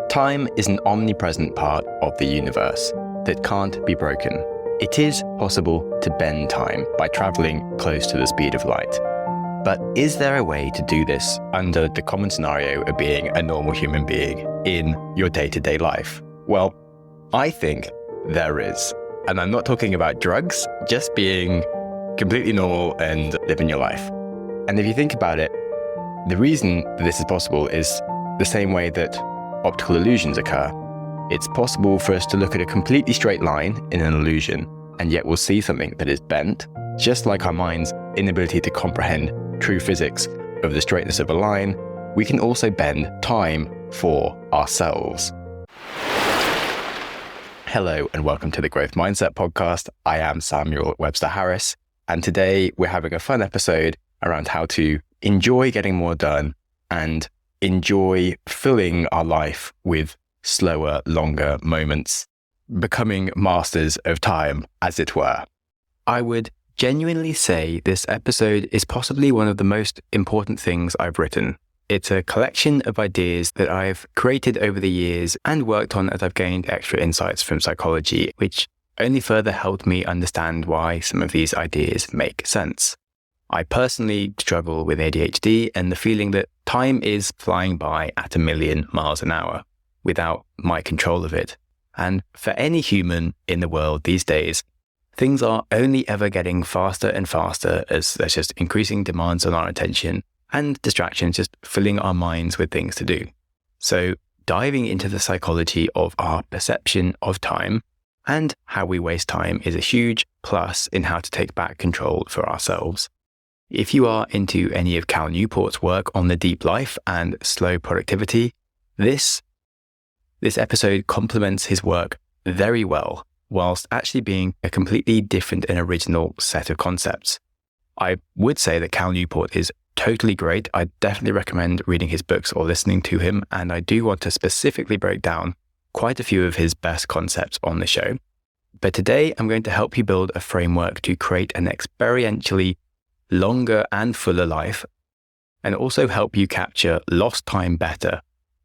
Time is an omnipresent part of the universe that can't be broken. It is possible to bend time by traveling close to the speed of light. But is there a way to do this under the common scenario of being a normal human being in your day-to-day life? Well, I think there is. And I'm not talking about drugs, just being completely normal and living your life. And if you think about it, the reason that this is possible is the same way that optical illusions occur. It's possible for us to look at a completely straight line in an illusion, and yet we'll see something that is bent, just like our mind's inability to comprehend true physics of the straightness of a line. We can also bend time for ourselves. Hello and welcome to the Growth Mindset Podcast. I am Samuel Webster Harris, and today we're having a fun episode around how to enjoy getting more done and enjoy filling our life with slower, longer moments, becoming masters of time, as it were. I would genuinely say this episode is possibly one of the most important things I've written. It's a collection of ideas that I've created over the years and worked on as I've gained extra insights from psychology, which only further helped me understand why some of these ideas make sense. I personally struggle with ADHD and the feeling that time is flying by at 1,000,000 miles an hour without my control of it. And for any human in the world these days, things are only ever getting faster and faster as there's just increasing demands on our attention and distractions just filling our minds with things to do. So diving into the psychology of our perception of time and how we waste time is a huge plus in how to take back control for ourselves. If you are into any of Cal Newport's work on the deep life and slow productivity, this episode complements his work very well, whilst actually being a completely different and original set of concepts. I would say that Cal Newport is totally great. I definitely recommend reading his books or listening to him, and I do want to specifically break down quite a few of his best concepts on the show. But today I'm going to help you build a framework to create an experientially longer and fuller life, and also help you capture lost time better,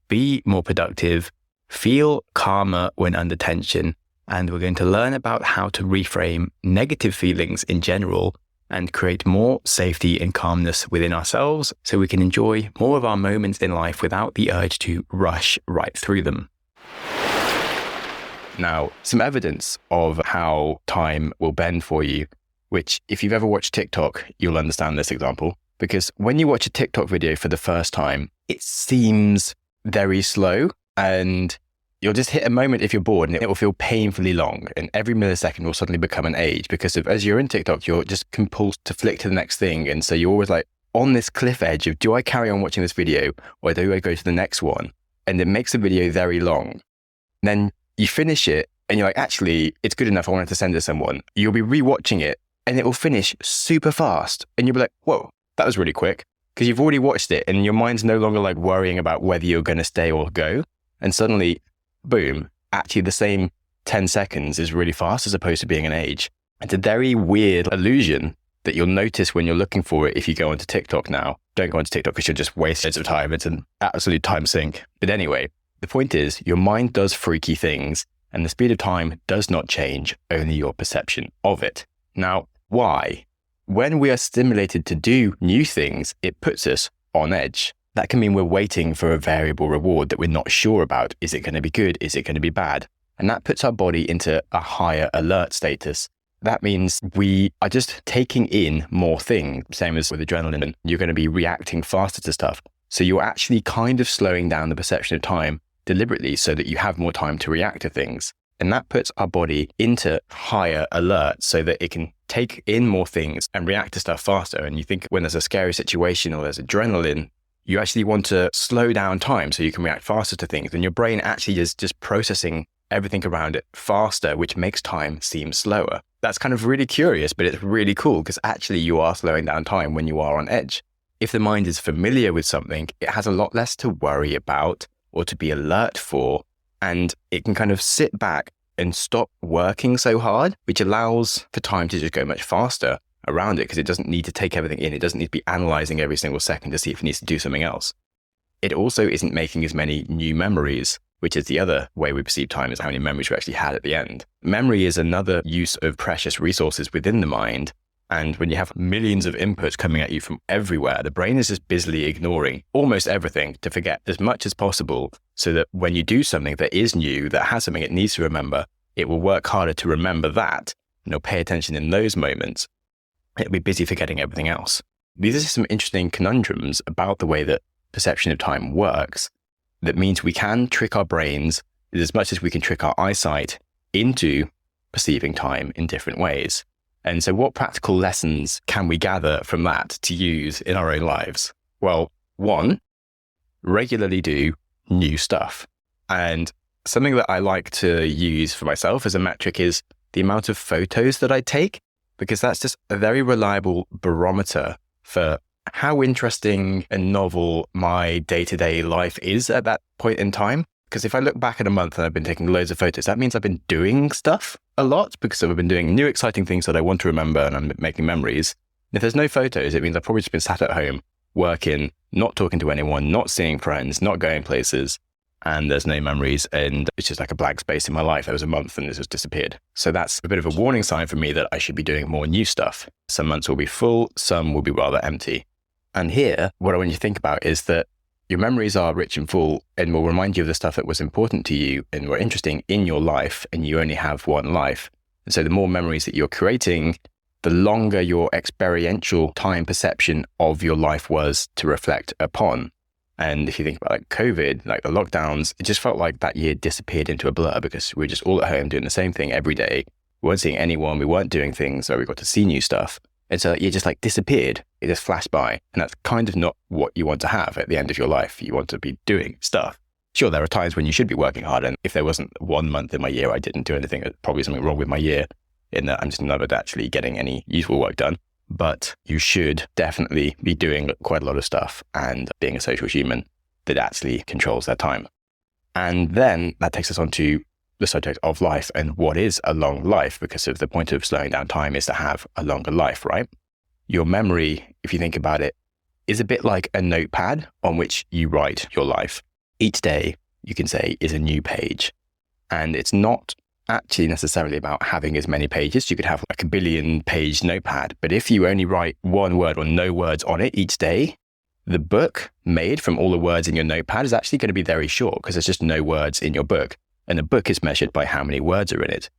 be more productive, feel calmer when under tension, and we're going to learn about how to reframe negative feelings in general and create more safety and calmness within ourselves so we can enjoy more of our moments in life without the urge to rush right through them. Now, some evidence of how time will bend for you, which if you've ever watched TikTok, you'll understand this example, because when you watch a TikTok video for the first time, it seems very slow and you'll just hit a moment if you're bored and it will feel painfully long, and every millisecond will suddenly become an age because as you're in TikTok, you're just compelled to flick to the next thing. And so you're always like on this cliff edge of, do I carry on watching this video or do I go to the next one? And it makes the video very long. And then you finish it and you're like, actually, it's good enough. I wanted to send it to someone. You'll be rewatching it and it will finish super fast. And you'll be like, whoa, that was really quick, because you've already watched it and your mind's no longer like worrying about whether you're going to stay or go. And suddenly, boom, actually the same 10 seconds is really fast as opposed to being an age. It's a very weird illusion that you'll notice when you're looking for it if you go onto TikTok now. Don't go onto TikTok because you'll just waste loads of time. It's an absolute time sink. But anyway, the point is your mind does freaky things and the speed of time does not change, only your perception of it. Now, why? When we are stimulated to do new things, it puts us on edge. That can mean we're waiting for a variable reward that we're not sure about. Is it going to be good? Is it going to be bad? And that puts our body into a higher alert status. That means we are just taking in more things, same as with adrenaline. You're going to be reacting faster to stuff. So you're actually kind of slowing down the perception of time deliberately so that you have more time to react to things. And that puts our body into higher alert so that it can take in more things and react to stuff faster. And you think when there's a scary situation or there's adrenaline, you actually want to slow down time so you can react faster to things. And your brain actually is just processing everything around it faster, which makes time seem slower. That's kind of really curious, but it's really cool because actually you are slowing down time when you are on edge. If the mind is familiar with something, it has a lot less to worry about or to be alert for. And it can kind of sit back and stop working so hard, which allows for time to just go much faster around it because it doesn't need to take everything in. It doesn't need to be analyzing every single second to see if it needs to do something else. It also isn't making as many new memories, which is the other way we perceive time, is how many memories we actually had at the end. Memory is another use of precious resources within the mind. And when you have millions of inputs coming at you from everywhere, the brain is just busily ignoring almost everything to forget as much as possible, so that when you do something that is new, that has something it needs to remember, it will work harder to remember that, and it'll pay attention in those moments. It'll be busy forgetting everything else. These are some interesting conundrums about the way that perception of time works. That means we can trick our brains as much as we can trick our eyesight into perceiving time in different ways. And so what practical lessons can we gather from that to use in our own lives? Well, one, regularly do new stuff. And something that I like to use for myself as a metric is the amount of photos that I take, because that's just a very reliable barometer for how interesting and novel my day-to-day life is at that point in time. Because if I look back at a month and I've been taking loads of photos, that means I've been doing stuff a lot, because I've been doing new exciting things that I want to remember and I'm making memories. And if there's no photos, it means I've probably just been sat at home, working, not talking to anyone, not seeing friends, not going places, and there's no memories. And it's just like a blank space in my life. There was a month and this has disappeared. So that's a bit of a warning sign for me that I should be doing more new stuff. Some months will be full, some will be rather empty. And here, what I want you to think about is that your memories are rich and full and will remind you of the stuff that was important to you and were interesting in your life, and you only have one life. And so the more memories that you're creating, the longer your experiential time perception of your life was to reflect upon. And if you think about like COVID, like the lockdowns, it just felt like that year disappeared into a blur, because we were just all at home doing the same thing every day. We weren't seeing anyone, we weren't doing things, so we got to see new stuff. And so it just like disappeared. It just flashed by. And that's kind of not what you want to have at the end of your life. You want to be doing stuff. Sure, there are times when you should be working hard. And if there wasn't 1 month in my year I didn't do anything, there's probably something wrong with my year in that I'm just not actually getting any useful work done. But you should definitely be doing quite a lot of stuff and being a social human that actually controls their time. And then that takes us on to the subject of life and what is a long life, because of the point of slowing down time is to have a longer life, right? Your memory, if you think about it, is a bit like a notepad on which you write your life. Each day, you can say, is a new page. And it's not actually necessarily about having as many pages. You could have like a 1 billion page notepad, but if you only write one word or no words on it each day, the book made from all the words in your notepad is actually going to be very short, because there's just no words in your book. And a book is measured by how many words are in it.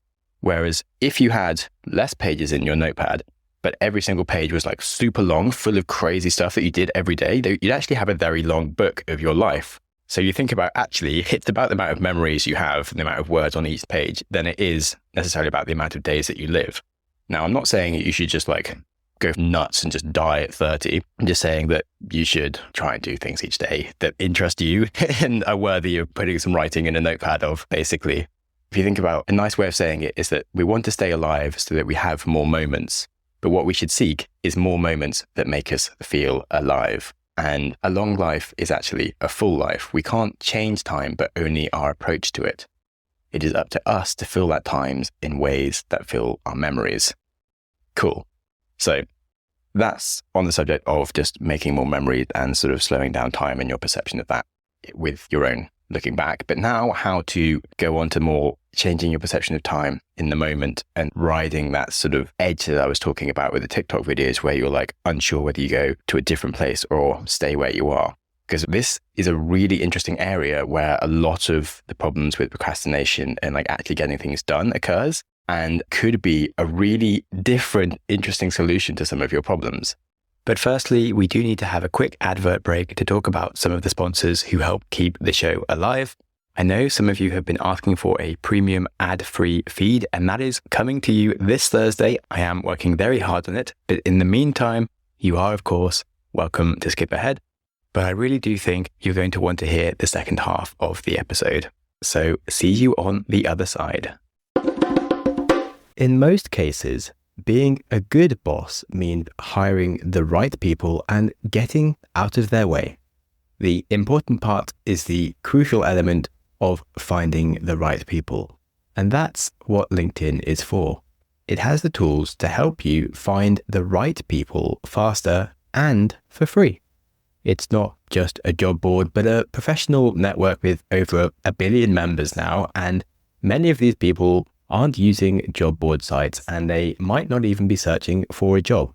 Whereas if you had less pages in your notepad, but every single page was like super long, full of crazy stuff that you did every day, you'd actually have a very long book of your life. So you think about actually, it's about the amount of memories you have and the amount of words on each page than it is necessarily about the amount of days that you live. Now, I'm not saying you should just like go nuts and just die at 30. I'm just saying that you should try and do things each day that interest you and are worthy of putting some writing in a notepad of, basically. If you think about, a nice way of saying it is that we want to stay alive so that we have more moments, but what we should seek is more moments that make us feel alive. And a long life is actually a full life. We can't change time, but only our approach to it. It is up to us to fill that time in ways that fill our memories. Cool. So that's on the subject of just making more memory and sort of slowing down time and your perception of that with your own looking back. But now how to go on to more changing your perception of time in the moment and riding that sort of edge that I was talking about with the TikTok videos, where you're like unsure whether you go to a different place or stay where you are. Because this is a really interesting area where a lot of the problems with procrastination and like actually getting things done occurs, and could be a really different, interesting solution to some of your problems. But firstly, we do need to have a quick advert break to talk about some of the sponsors who help keep the show alive. I know some of you have been asking for a premium ad-free feed, and that is coming to you this Thursday. I am working very hard on it, but in the meantime, you are, of course, welcome to skip ahead. But I really do think you're going to want to hear the second half of the episode. So see you on the other side. In most cases, being a good boss means hiring the right people and getting out of their way. The important part is the crucial element of finding the right people. And that's what LinkedIn is for. It has the tools to help you find the right people faster and for free. It's not just a job board, but a professional network with over 1 billion members now. And many of these people aren't using job board sites, and they might not even be searching for a job,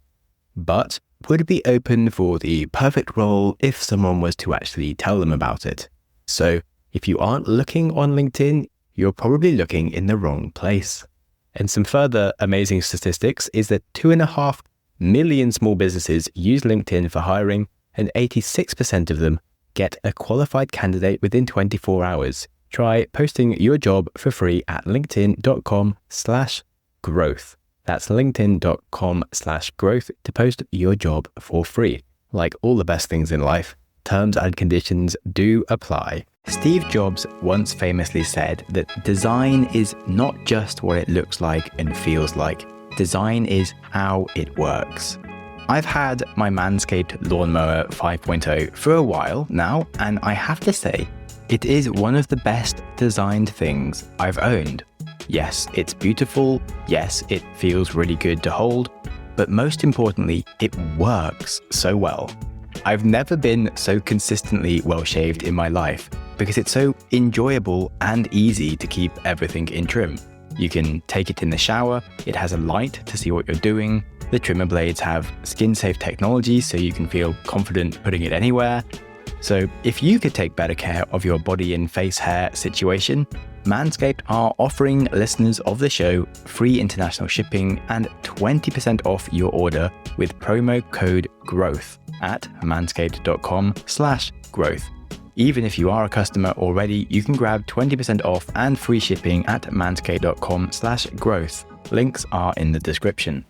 but would be open for the perfect role if someone was to actually tell them about it. So if you aren't looking on LinkedIn, you're probably looking in the wrong place. And some further amazing statistics is that 2.5 million small businesses use LinkedIn for hiring, and 86% of them get a qualified candidate within 24 hours. Try posting your job for free at linkedin.com/growth. That's linkedin.com/growth to post your job for free. Like all the best things in life, terms and conditions do apply. Steve Jobs once famously said that design is not just what it looks like and feels like. Design is how it works. I've had my Manscaped Lawnmower 5.0 for a while now, and I have to say, it is one of the best designed things I've owned. Yes, it's beautiful. Yes, it feels really good to hold. But most importantly, it works so well. I've never been so consistently well shaved in my life because it's so enjoyable and easy to keep everything in trim. You can take it in the shower. It has a light to see what you're doing. The trimmer blades have skin-safe technology, so you can feel confident putting it anywhere. So if you could take better care of your body and face hair situation, Manscaped are offering listeners of the show free international shipping and 20% off your order with promo code GROWTH at manscaped.com/growth. Even if you are a customer already, you can grab 20% off and free shipping at manscaped.com/growth. Links are in the description.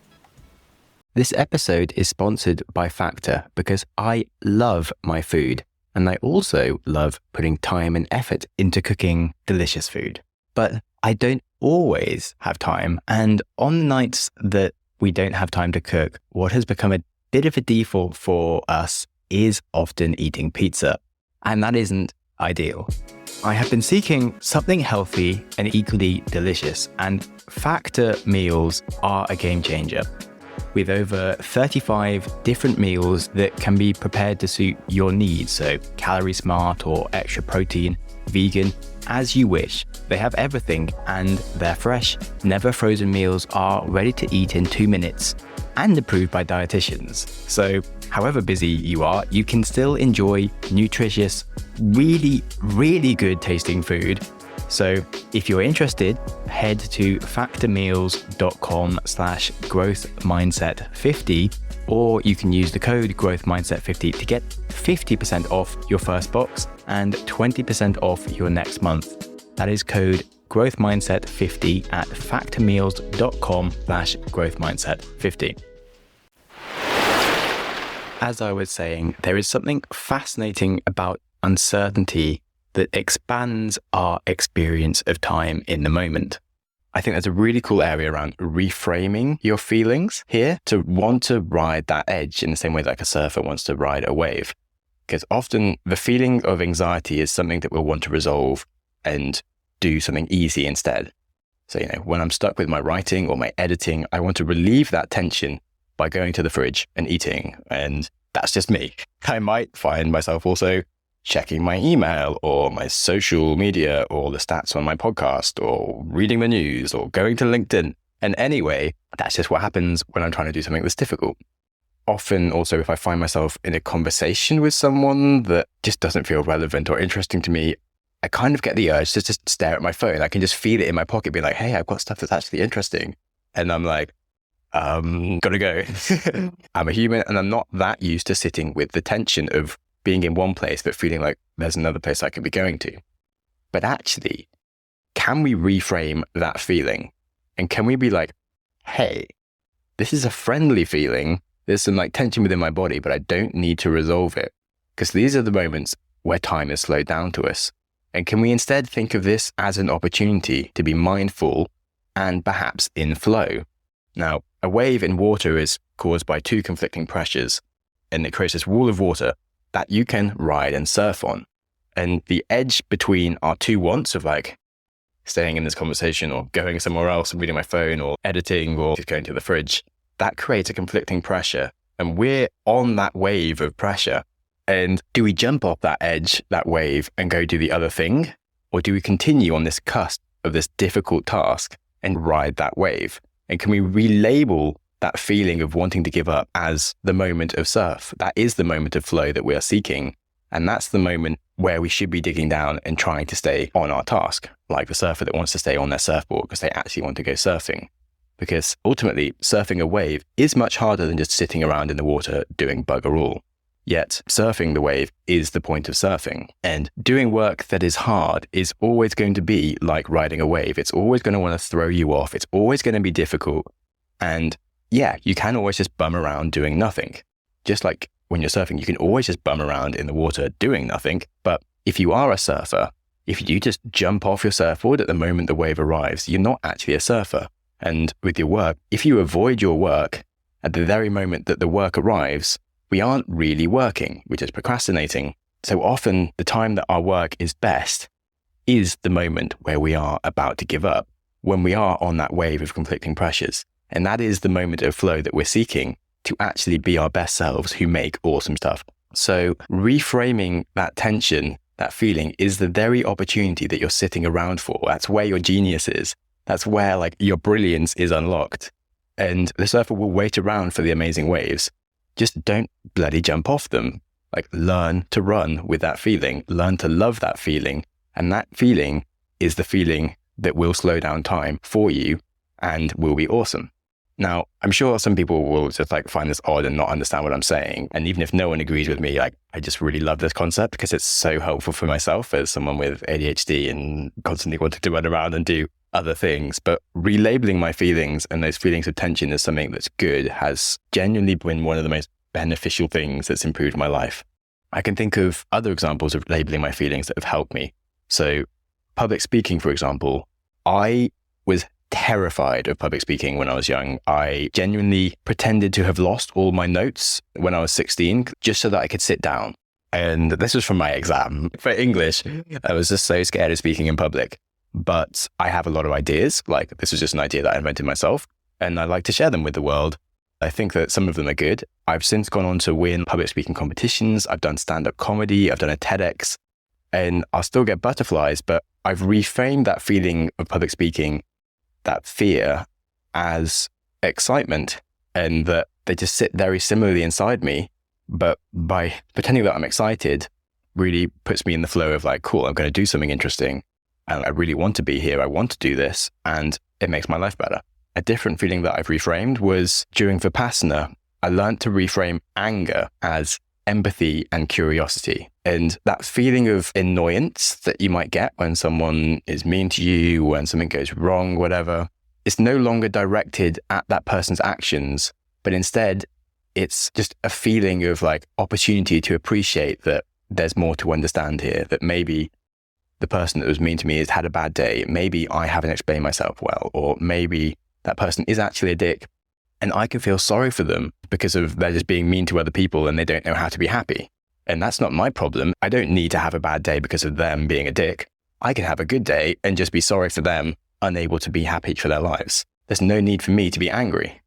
This episode is sponsored by Factor because I love my food, and I also love putting time and effort into cooking delicious food. But I don't always have time, and on the nights that we don't have time to cook, what has become a bit of a default for us is often eating pizza, and that isn't ideal. I have been seeking something healthy and equally delicious, and Factor meals are a game changer. With over 35 different meals that can be prepared to suit your needs, so calorie smart or extra protein, vegan, as you wish. They have everything, and their fresh, never frozen meals are ready to eat in 2 minutes and approved by dietitians. So however busy you are, you can still enjoy nutritious, really, really good tasting food. So if you're interested, head to factormeals.com/growthmindset50, or you can use the code growthmindset50 to get 50% off your first box and 20% off your next month. That is code growthmindset50 at factormeals.com/growthmindset50. As I was saying, there is something fascinating about uncertainty that expands our experience of time in the moment. I think there's a really cool area around reframing your feelings here to want to ride that edge in the same way like a surfer wants to ride a wave. Because often the feeling of anxiety is something that we'll want to resolve and do something easy instead. So, when I'm stuck with my writing or my editing, I want to relieve that tension by going to the fridge and eating. And that's just me. I might find myself also checking my email or my social media or the stats on my podcast or reading the news or going to LinkedIn. And anyway, that's just what happens when I'm trying to do something that's difficult. Often also, if I find myself in a conversation with someone that just doesn't feel relevant or interesting to me, I kind of get the urge to just stare at my phone. I can just feel it in my pocket, be like, hey, I've got stuff that's actually interesting. And I'm like, gotta go. I'm a human and I'm not that used to sitting with the tension of being in one place, but feeling like there's another place I could be going to. But actually, can we reframe that feeling? And can we be like, hey, this is a friendly feeling. There's some tension within my body, but I don't need to resolve it. Because these are the moments where time is slowed down to us. And can we instead think of this as an opportunity to be mindful and perhaps in flow? Now, a wave in water is caused by two conflicting pressures, and it creates this wall of water that you can ride and surf on. And the edge between our two wants of staying in this conversation or going somewhere else and reading my phone or editing or just going to the fridge, that creates a conflicting pressure. And we're on that wave of pressure. And do we jump off that edge, that wave, and go do the other thing? Or do we continue on this cusp of this difficult task and ride that wave? And can we relabel that feeling of wanting to give up as the moment of surf? That is the moment of flow that we are seeking. And that's the moment where we should be digging down and trying to stay on our task, like the surfer that wants to stay on their surfboard because they actually want to go surfing. Because ultimately, surfing a wave is much harder than just sitting around in the water doing bugger all. Yet surfing the wave is the point of surfing. And doing work that is hard is always going to be like riding a wave. It's always going to want to throw you off. It's always going to be difficult. And yeah, you can always just bum around doing nothing. Just like when you're surfing, you can always just bum around in the water doing nothing. But if you are a surfer, if you just jump off your surfboard at the moment the wave arrives, you're not actually a surfer. And with your work, if you avoid your work at the very moment that the work arrives, we aren't really working, we're just procrastinating. So often the time that our work is best is the moment where we are about to give up, when we are on that wave of conflicting pressures. And that is the moment of flow that we're seeking to actually be our best selves who make awesome stuff. So reframing that tension, that feeling, is the very opportunity that you're sitting around for. That's where your genius is. That's where like your brilliance is unlocked. And the surfer will wait around for the amazing waves. Just don't bloody jump off them. Like learn to run with that feeling, learn to love that feeling. And that feeling is the feeling that will slow down time for you and will be awesome. Now, I'm sure some people will just like find this odd and not understand what I'm saying. And even if no one agrees with me, like I just really love this concept because it's so helpful for myself as someone with ADHD and constantly wanting to run around and do other things. But relabeling my feelings and those feelings of tension as something that's good has genuinely been one of the most beneficial things that's improved my life. I can think of other examples of labeling my feelings that have helped me. So public speaking, for example, I was terrified of public speaking when I was young. I genuinely pretended to have lost all my notes when I was 16 just so that I could sit down. And this was from my exam for English. I was just so scared of speaking in public. But I have a lot of ideas. Like this was just an idea that I invented myself and I like to share them with the world. I think that some of them are good. I've since gone on to win public speaking competitions. I've done stand-up comedy. I've done a TEDx and I'll still get butterflies, but I've reframed that feeling of public speaking, that fear, as excitement, and that they just sit very similarly inside me. But by pretending that I'm excited really puts me in the flow of like, cool, I'm going to do something interesting. And I really want to be here. I want to do this. And it makes my life better. A different feeling that I've reframed was during Vippassana. I learned to reframe anger as empathy and curiosity. And that feeling of annoyance that you might get when someone is mean to you, when something goes wrong, whatever, it's no longer directed at that person's actions, but instead it's just a feeling of like opportunity to appreciate that there's more to understand here, that maybe the person that was mean to me has had a bad day. Maybe I haven't explained myself well, or maybe that person is actually a dick and I can feel sorry for them because of they're just being mean to other people and they don't know how to be happy. And that's not my problem. I don't need to have a bad day because of them being a dick. I can have a good day and just be sorry for them, unable to be happy for their lives. There's no need for me to be angry.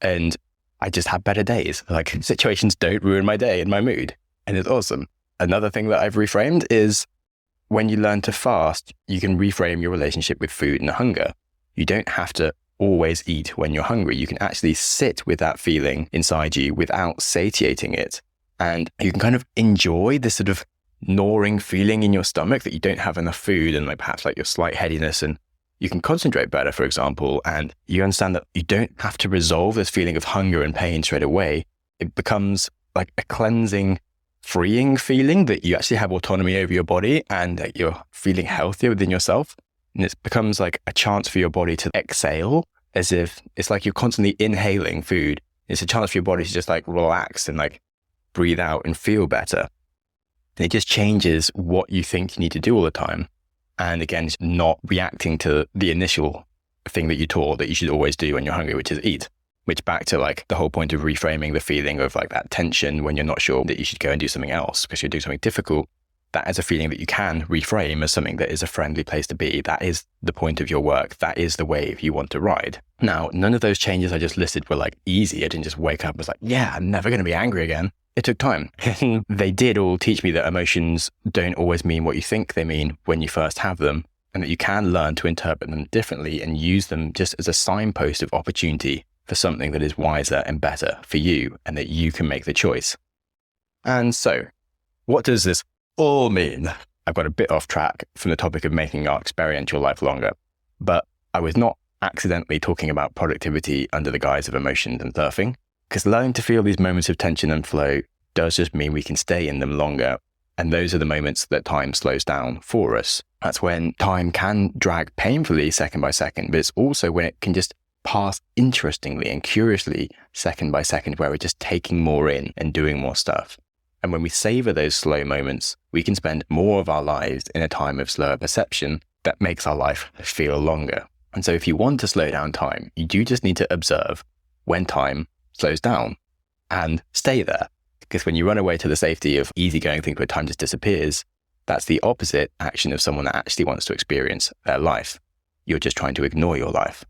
And I just have better days. Like situations don't ruin my day and my mood. And it's awesome. Another thing that I've reframed is when you learn to fast, you can reframe your relationship with food and hunger. You don't have to always eat when you're hungry. You can actually sit with that feeling inside you without satiating it. And you can kind of enjoy this sort of gnawing feeling in your stomach that you don't have enough food and like perhaps like your slight headiness, and you can concentrate better, for example. And you understand that you don't have to resolve this feeling of hunger and pain straight away. It becomes like a cleansing, freeing feeling that you actually have autonomy over your body and that you're feeling healthier within yourself. And it becomes like a chance for your body to exhale, as if it's like you're constantly inhaling food. It's a chance for your body to just like relax and like breathe out and feel better. And it just changes what you think you need to do all the time. And again, it's not reacting to the initial thing that you taught that you should always do when you're hungry, which is eat. Which back to like the whole point of reframing the feeling of like that tension when you're not sure that you should go and do something else because you're doing something difficult. That is a feeling that you can reframe as something that is a friendly place to be. That is the point of your work. That is the wave you want to ride. Now, none of those changes I just listed were like easy. I didn't just wake up and was like, yeah, I'm never going to be angry again. it took time. They did all teach me that emotions don't always mean what you think they mean when you first have them, and that you can learn to interpret them differently and use them just as a signpost of opportunity for something that is wiser and better for you, and that you can make the choice. And so, what does this all mean? I've got a bit off track from the topic of making our experiential life longer, but I was not accidentally talking about productivity under the guise of emotions and surfing, because learning to feel these moments of tension and flow does just mean we can stay in them longer. And those are the moments that time slows down for us. That's when time can drag painfully second by second, but it's also when it can just pass interestingly and curiously second by second, where we're just taking more in and doing more stuff. And when we savor those slow moments, we can spend more of our lives in a time of slower perception that makes our life feel longer. And so if you want to slow down time, you do just need to observe when time slows down and stay there. Because when you run away to the safety of easygoing things where time just disappears, that's the opposite action of someone that actually wants to experience their life. You're just trying to ignore your life.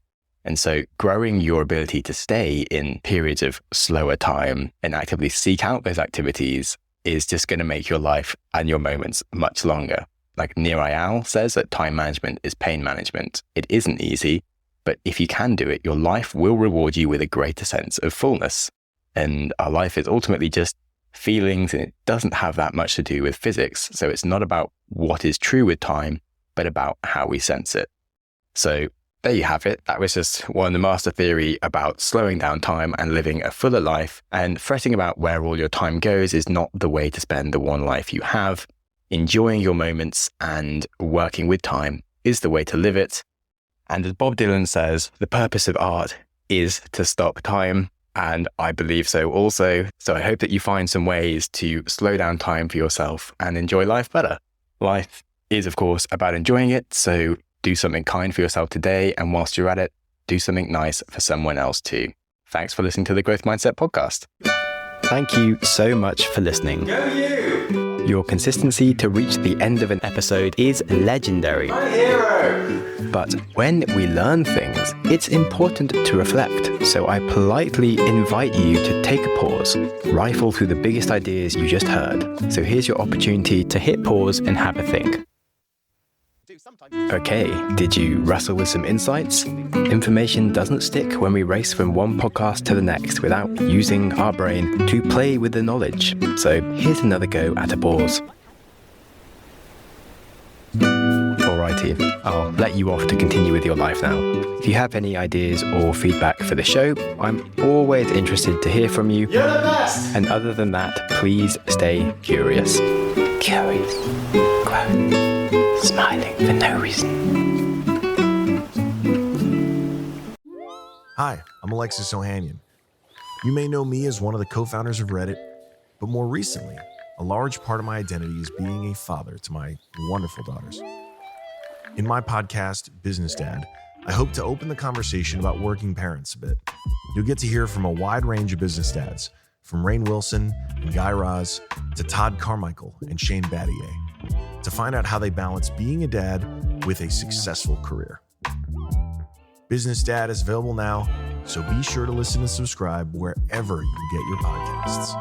And so growing your ability to stay in periods of slower time and actively seek out those activities is just going to make your life and your moments much longer. Like Nir Eyal says, that time management is pain management. It isn't easy, but if you can do it, your life will reward you with a greater sense of fullness. And our life is ultimately just feelings, and it doesn't have that much to do with physics. So it's not about what is true with time, but about how we sense it. So there you have it. That was just one master theory about slowing down time and living a fuller life. And fretting about where all your time goes is not the way to spend the one life you have. Enjoying your moments and working with time is the way to live it. And as Bob Dylan says, the purpose of art is to stop time. And I believe so also. So I hope that you find some ways to slow down time for yourself and enjoy life better. Life is, of course, about enjoying it. So do something kind for yourself today. And whilst you're at it, do something nice for someone else too. Thanks for listening to the Growth Mindset Podcast. Thank you so much for listening. Go you! Your consistency to reach the end of an episode is legendary. My hero! But when we learn things, it's important to reflect. So I politely invite you to take a pause, rifle through the biggest ideas you just heard. So here's your opportunity to hit pause and have a think. Okay, did you wrestle with some insights? Information doesn't stick when we race from one podcast to the next without using our brain to play with the knowledge. So here's another go at a pause. Alrighty, I'll let you off to continue with your life now. If you have any ideas or feedback for the show, I'm always interested to hear from you. You're the best! And other than that, please stay curious. Curious. Growth. Smiling for no reason. Hi, I'm Alexis Ohanian. You may know me as one of the co-founders of Reddit, but more recently, a large part of my identity is being a father to my wonderful daughters. In my podcast, Business Dad, I hope to open the conversation about working parents a bit. You'll get to hear from a wide range of business dads, from Rainn Wilson and Guy Raz to Todd Carmichael and Shane Battier, to find out how they balance being a dad with a successful career. Business Dad is available now, so be sure to listen and subscribe wherever you get your podcasts.